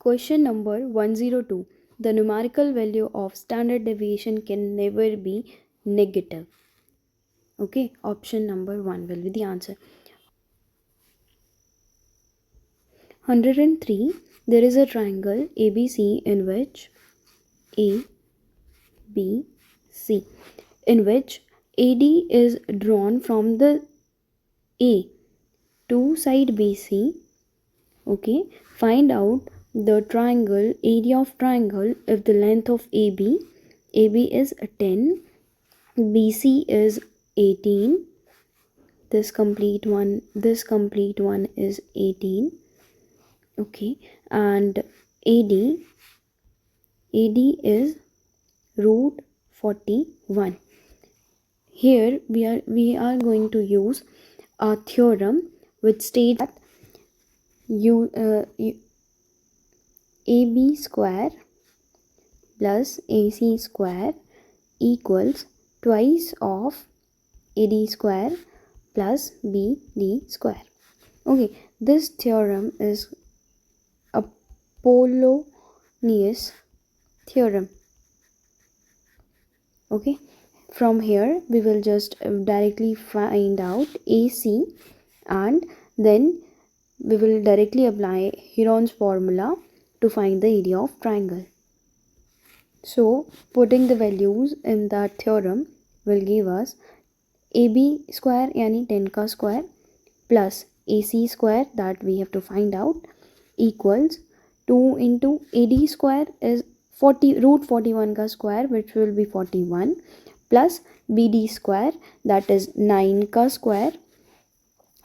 Question number 102. The numerical value of standard deviation can never be negative. Okay, option number 1 will be the answer. 103. There is a triangle ABC in which A, B, C, in which AD is drawn from the A to side BC. Okay, find out the triangle, area of triangle if the length of AB is 10, BC is 18, this complete one is 18. Okay, and AD is root 41. Here we are going to use a theorem which states that AB square plus AC square equals twice of AD square plus BD square. Okay, this theorem is a Apollonius theorem. Okay, from here we will just directly find out AC, and then we will directly apply Heron's formula to find the area of triangle. So putting the values in that theorem will give us AB square यानी 10 का square plus AC square that we have to find out equals 2 into AD square is 40 root 41 का square which will be 41 plus BD square that is 9 का square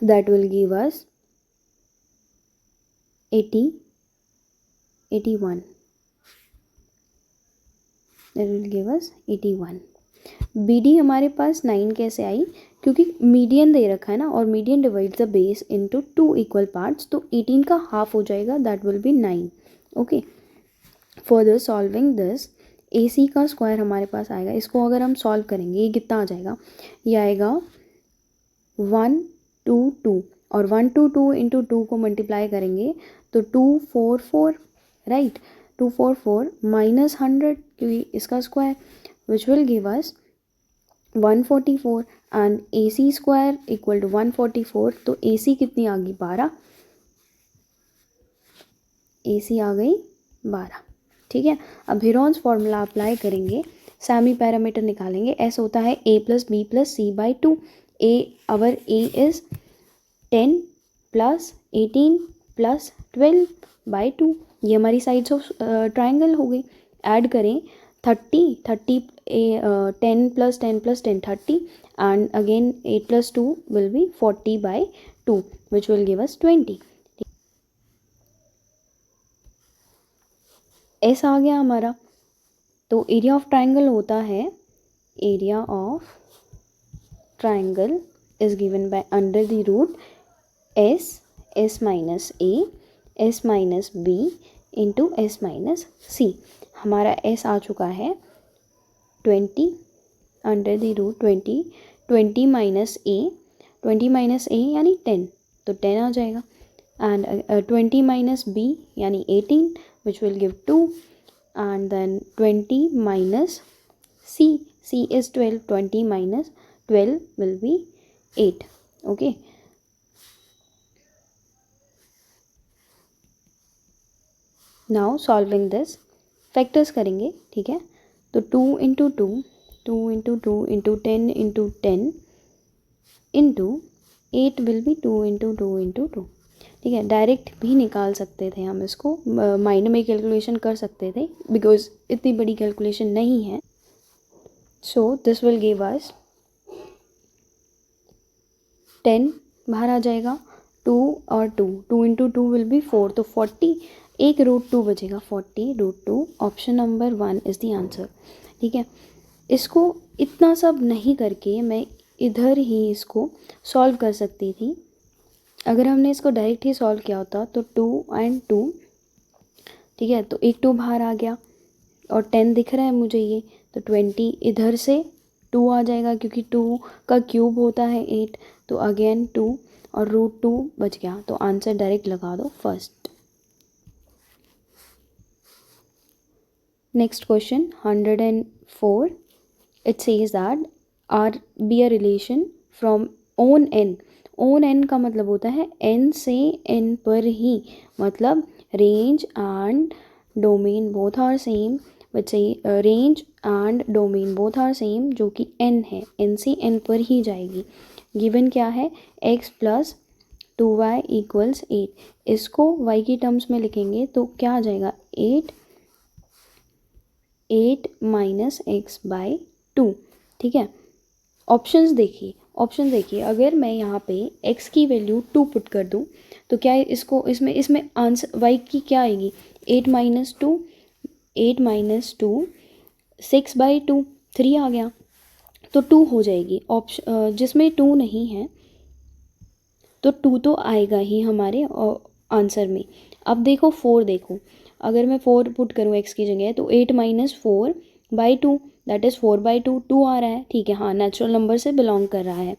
that will give us 81. That will give us 81. BD हमारे पास 9 कैसे आई, क्योंकि median दे रखा है ना, और median divide the base into 2 equal parts, तो 18 का हाफ हो जाएगा, that will be 9. Okay, further solving this AC का स्क्वायर हमारे पास आएगा. इसको अगर हम सॉल्व करेंगे ये कितना आ जाएगा, ये आएगा 122, और 122 इंटू 2 को मल्टीप्लाई करेंगे तो 244, राइट. 244 माइनस 100 क्योंकि इसका square which will give us 144 and AC square equal to 144. तो AC कितनी आ गई, 12. AC आ गई 12. ठीक है, अब हेरोन्स फॉर्मूला अप्लाई करेंगे, सेमी पैरामीटर निकालेंगे. S होता है A plus B plus C by 2. Our A is 10 plus 18 plus 12 by 2. ये हमारी साइड्स ऑफ ट्राइंगल हो गई. ऐड करें 30 10 plus 10 plus 10 30, and again 8 plus 2 will be 40 by 2 which will give us 20. S आ गया हमारा. तो एरिया ऑफ ट्राइंगल होता है, area of triangle is given by under the root S minus A S minus B into S minus C. हमारा S आ चुका है 20 under the root 20 minus A यानी 10, तो 10 आ जाएगा. एंड 20 माइनस B यानी 18 which will give 2, and then 20 minus C is 12, 20 minus 12 will be 8. Okay, now solving this factors करेंगे. ठीक है, तो 2 into 2 into 10 into 10 into 8 will be 2 into 2 into 2. ठीक है, डायरेक्ट भी निकाल सकते थे हम इसको, माइंड में कैलकुलेशन कर सकते थे बिकॉज इतनी बड़ी कैलकुलेशन नहीं है. So this will give us 10 बाहर आ जाएगा, 2 और 2 इंटू 2 विल बी 4, तो 40, एक रूट 2 बचेगा, 40 root 2. Option number 1 is the answer. ठीक है, इसको इतना सब नहीं करके मैं इधर ही इसको सॉल्व कर सकती थी. अगर हमने इसको डायरेक्ट ही सॉल्व किया होता तो 2 and 2, ठीक है, तो एक 2 बाहर आ गया और 10 दिख रहा है मुझे ये, तो 20 इधर से 2 आ जाएगा क्योंकि 2 का क्यूब होता है 8, तो अगेन 2 और रूट 2 बच गया. तो आंसर डायरेक्ट लगा दो first. Next question 104. It says that R be a relation from on n. on n का मतलब होता है n से n पर ही, मतलब range and domain both are same, but say range and domain both are same, जो कि n है, n से n पर ही जाएगी. गिवन क्या है, x प्लस 2y इक्वल्स 8. इसको y की टर्म्स में लिखेंगे तो क्या आ जाएगा, 8 माइनस एक्स बाई 2. ठीक है. ऑप्शंस देखिए, अगर मैं यहाँ पे x की वैल्यू 2 पुट कर दूँ तो क्या इसको इसमें आंसर y की क्या आएगी, 8 माइनस 2 6/2 3 आ गया, तो 2 हो जाएगी. ऑप्शन जिसमें 2 नहीं है तो 2 तो आएगा ही हमारे आंसर में. अब देखो 4, देखो अगर मैं 4 पुट करूँ x की जगह तो 8 माइनस 4/2 दैट इज़ 4/2, 2 आ रहा है. ठीक है, हाँ नेचुरल नंबर से बिलोंग कर रहा है.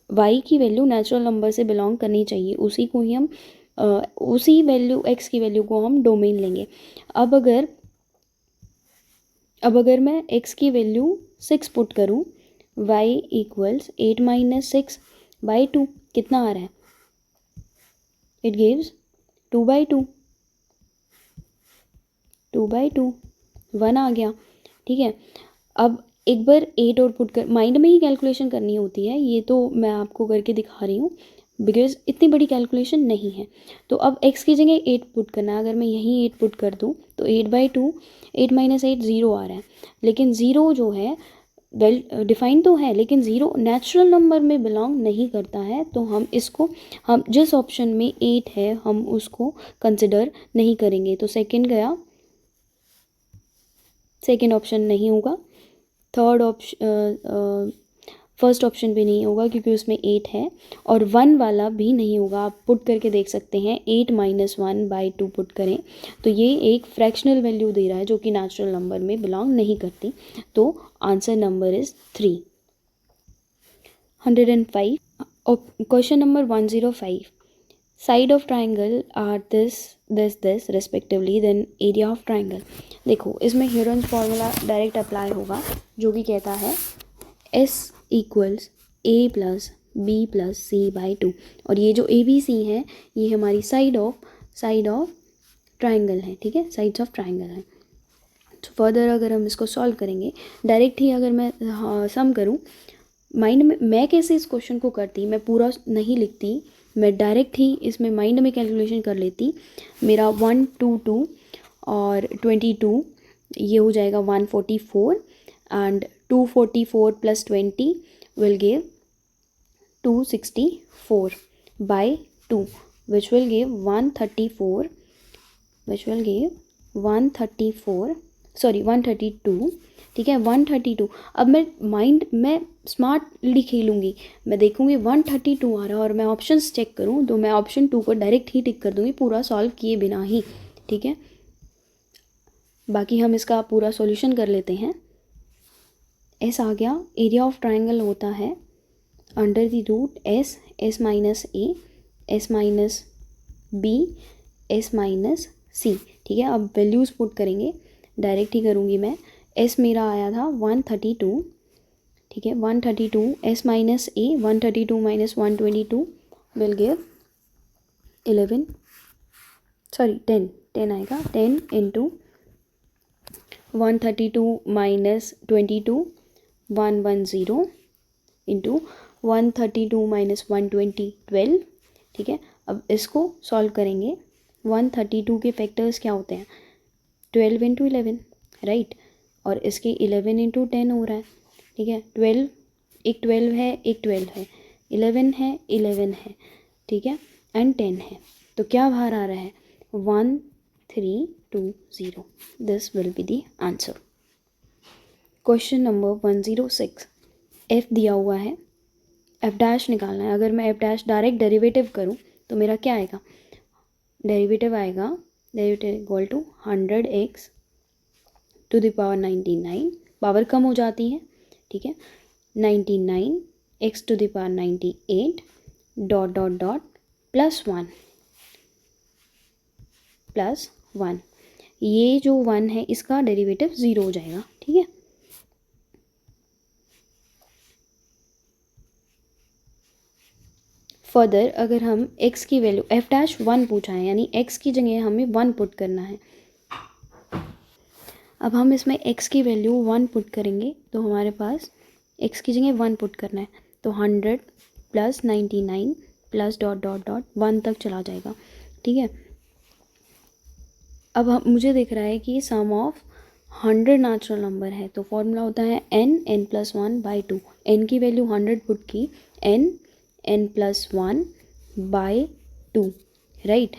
y की वैल्यू नेचुरल नंबर से बिलोंग करनी चाहिए, उसी को ही हम उसी वैल्यू x की वैल्यू को हम डोमेन लेंगे. अब अगर मैं x की वैल्यू 6 पुट करूँ, y इक्वल्स 8 माइनस 6/2 कितना आ रहा है, इट गिव्स 2/2 1 आ गया. ठीक है. अब एक बार 8 और पुट कर, माइंड में ही कैलकुलेशन करनी होती है, ये तो मैं आपको करके दिखा रही हूँ बिकॉज इतनी बड़ी कैलकुलेशन नहीं है. तो अब x की जगह 8 पुट करना है. अगर मैं यहीं 8 पुट कर दूँ तो 8/2, 8 माइनस 8 0 आ रहा है. लेकिन 0 जो है वेल डिफाइन तो है, लेकिन 0 नेचुरल नंबर में बिलोंग नहीं करता है, तो हम जिस ऑप्शन में 8 है हम उसको कंसिडर नहीं करेंगे. तो सेकंड गया, सेकंड ऑप्शन नहीं होगा. थर्ड ऑप्शन, फर्स्ट ऑप्शन भी नहीं होगा क्योंकि उसमें 8 है, और 1 वाला भी नहीं होगा. आप पुट करके देख सकते हैं, 8 माइनस 1/2 पुट करें तो ये एक फ्रैक्शनल वैल्यू दे रहा है जो कि नेचुरल नंबर में बिलोंग नहीं करती. तो answer number is 3. 105. Question number 105. Side of triangle are this respectively, then area of triangle. देखो इसमें ह्यूरन्स फार्मूला डायरेक्ट अप्लाई होगा जो कि कहता है S equals A plus B plus C/2. और ये जो ABC है ये हमारी साइड ऑफ ट्राइंगल है. ठीक है, साइड्स ऑफ ट्राइंगल है. तो फर्दर अगर हम इसको सॉल्व करेंगे डायरेक्ट ही, अगर मैं सम करूँ माइंड में, मैं कैसे इस क्वेश्चन को करती, मैं पूरा नहीं लिखती, मैं डायरेक्ट ही इसमें माइंड में कैलकुलेशन कर लेती. मेरा 122 और 22 ये हो जाएगा 144, and 244 plus 20 will give 264/2 which will give 132. ठीक है, 132. अब मैं स्मार्टली खेलूँगी, मैं देखूँगी 132 आ रहा है और मैं ऑप्शंस चेक करूँ तो मैं ऑप्शन 2 को डायरेक्ट ही टिक कर दूँगी पूरा सॉल्व किए बिना ही. ठीक है, बाकी हम इसका पूरा सॉल्यूशन कर लेते हैं. एस आ गया. एरिया ऑफ ट्राइंगल होता है under the root s minus a, s minus b, s minus c. ठीक है, अब वैल्यूज़ पुट करेंगे, डायरेक्ट ही करूँगी मैं. एस मेरा आया था 132. ठीक है, 132 S minus A, 132 minus 122 will give 10 आएगा. 10 इंटू 132 माइनस 22 110 इंटू 132 माइनस 120 12. ठीक है, अब इसको सॉल्व करेंगे. 132 के फैक्टर्स क्या होते हैं, 12 इंटू 11, राइट, और इसके 11 इंटू 10 हो रहा है. ठीक है, 12 एक 12 है, एक 12 है, 11 है, 11 है. ठीक है, एंड 10 है. तो क्या बाहर आ रहा है, 1320. This will be the answer. Question number 106. F दिया हुआ है, एफ डैश निकालना है. अगर मैं एफ डैश डायरेक्ट डेरिवेटिव करूँ तो मेरा क्या आएगा, derivative equal to 100x to the power 99. Power कम हो जाती है. ठीक है, 99x to the power 98 dot dot dot +1. ये जो 1 है इसका डेरिवेटिव 0 हो जाएगा, ठीक है। फर्दर अगर हम x की वैल्यू f'1 पूछा है, यानी x की जगह हमें 1 पुट करना है। अब हम इसमें x की वैल्यू 1 पुट करेंगे तो हमारे पास x की जगह 1 पुट करना है, तो 100 + 99 + डॉट डॉट डॉट 1 तक चला जाएगा, ठीक है। अब हम मुझे दिख रहा है कि सम ऑफ 100 नेचुरल नंबर है, तो फॉर्मूला होता है n+1/2। n की वैल्यू 100 पुट की, n+1/2, right.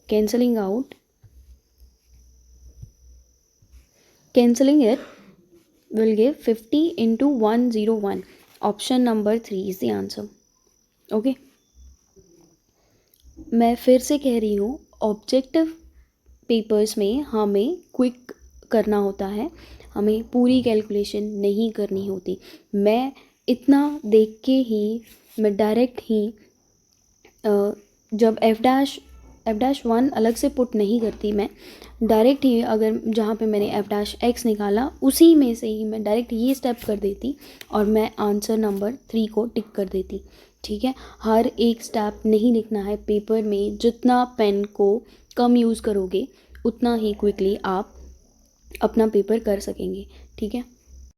Cancelling out, cancelling it will give 50 into 101. Option number 3 is the answer. Okay. मैं फिर से कह रही हूँ, ऑब्जेक्टिव पेपर्स में हमें क्विक करना होता है, हमें पूरी कैलकुलेशन नहीं करनी होती। मैं इतना देख के ही, मैं डायरेक्ट ही जब f'1 अलग से पुट नहीं करती, मैं डायरेक्ट ही अगर जहाँ पे मैंने f' निकाला उसी में से ही मैं डायरेक्ट ये स्टेप कर देती और मैं आंसर नंबर 3 को टिक कर देती, ठीक है। हर एक स्टेप नहीं लिखना है पेपर में, जितना पेन को कम यूज़ करोगे उतना ही क्विकली आप अपना पेपर कर सकेंगे, ठीक है।